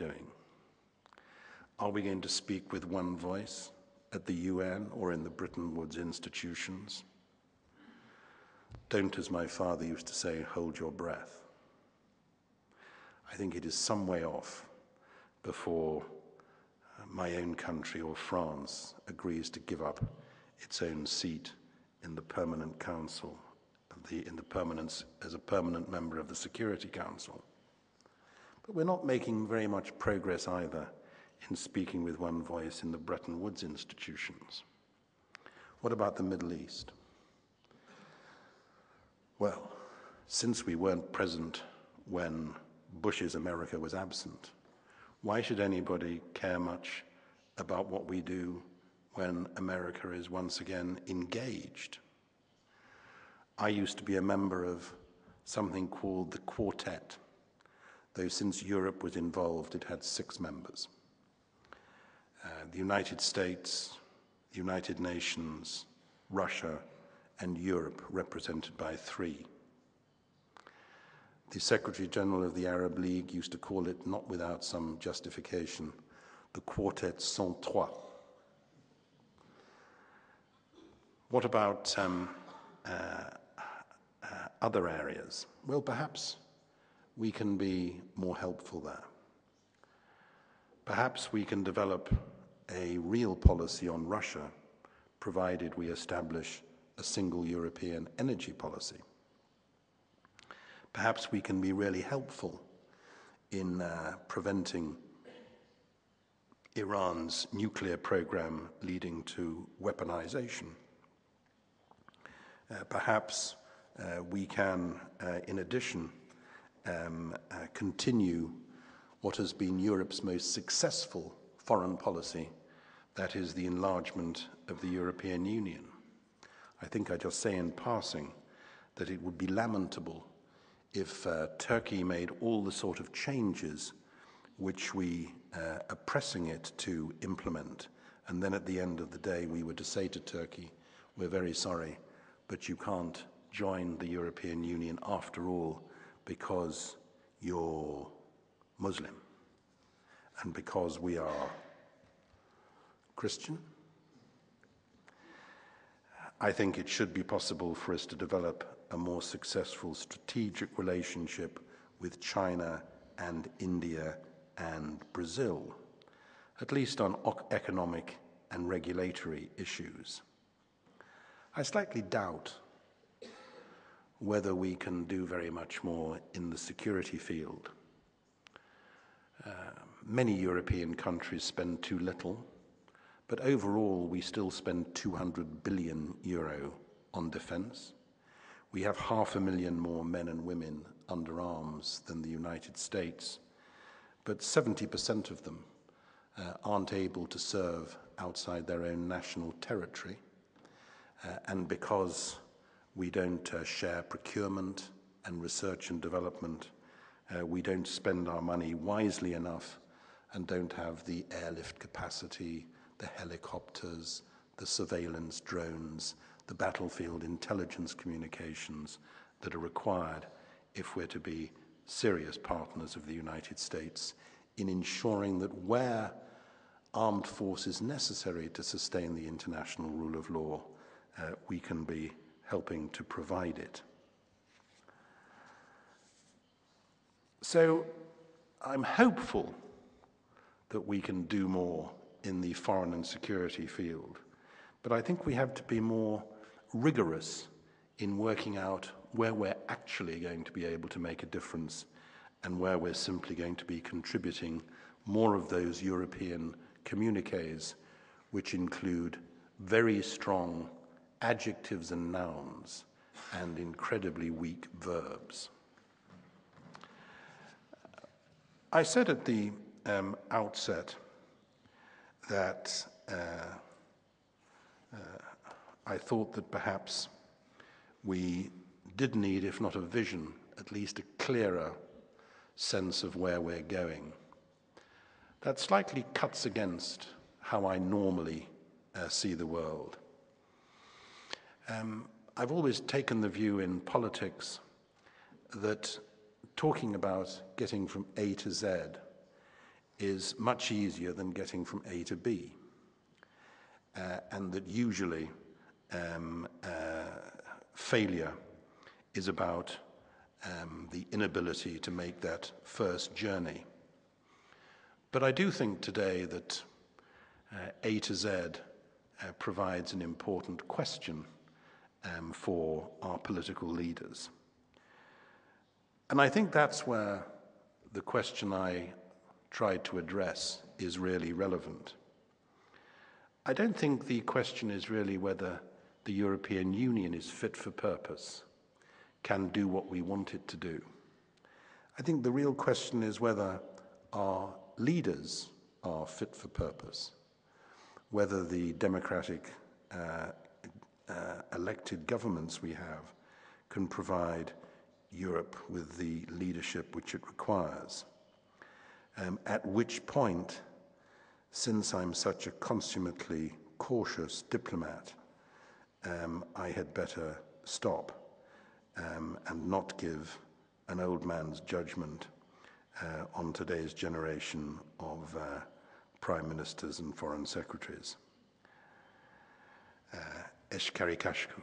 doing? Are we going to speak with one voice at the UN or in the Bretton Woods institutions? Don't, as my father used to say, hold your breath. I think it is some way off before my own country or France agrees to give up its own seat in the permanent council, as a permanent member of the Security Council. But we're not making very much progress either in speaking with one voice in the Bretton Woods institutions. What about the Middle East? Well, since we weren't present when Bush's America was absent, why should anybody care much about what we do when America is once again engaged? I used to be a member of something called the Quartet, though since Europe was involved, it had 6 members. The United States, the United Nations, Russia, and Europe represented by 3. The Secretary General of the Arab League used to call it, not without some justification, the Quartet sans trois. What about other areas? Well, perhaps we can be more helpful there. Perhaps we can develop a real policy on Russia, provided we establish a single European energy policy. Perhaps we can be really helpful in preventing Iran's nuclear program leading to weaponization. Perhaps we can, in addition, continue what has been Europe's most successful foreign policy, that is the enlargement of the European Union. I think I just say in passing that it would be lamentable if Turkey made all the sort of changes which we are pressing it to implement, and then at the end of the day we were to say to Turkey, we're very sorry, but you can't join the European Union after all because you're Muslim and because we are Christian. I think it should be possible for us to develop a more successful strategic relationship with China and India and Brazil, at least on economic and regulatory issues. I slightly doubt whether we can do very much more in the security field. Many European countries spend too little, but overall we still spend 200 billion euro on defense. We have 500,000 more men and women under arms than the United States, but 70% of them aren't able to serve outside their own national territory. And because we don't share procurement and research and development, we don't spend our money wisely enough and don't have the airlift capacity, the helicopters, the surveillance drones, the battlefield intelligence communications that are required if we're to be serious partners of the United States in ensuring that where armed force is necessary to sustain the international rule of law, we can be helping to provide it. So I'm hopeful that we can do more in the foreign and security field, but I think we have to be more rigorous in working out where we're actually going to be able to make a difference and where we're simply going to be contributing more of those European communiques which include very strong adjectives and nouns and incredibly weak verbs. I said at the outset that I thought that perhaps we did need, if not a vision, at least a clearer sense of where we're going. That slightly cuts against how I normally see the world. I've always taken the view in politics that talking about getting from A to Z is much easier than getting from A to B, and that usually failure is about the inability to make that first journey. But I do think today that A to Z provides an important question for our political leaders. And I think that's where the question I tried to address is really relevant. I don't think the question is really whether the European Union is fit for purpose, can do what we want it to do. I think the real question is whether our leaders are fit for purpose, whether the democratic elected governments we have can provide Europe with the leadership which it requires. At which point, since I'm such a consummately cautious diplomat, I had better stop and not give an old man's judgment on today's generation of prime ministers and foreign secretaries. Eshkarikashku.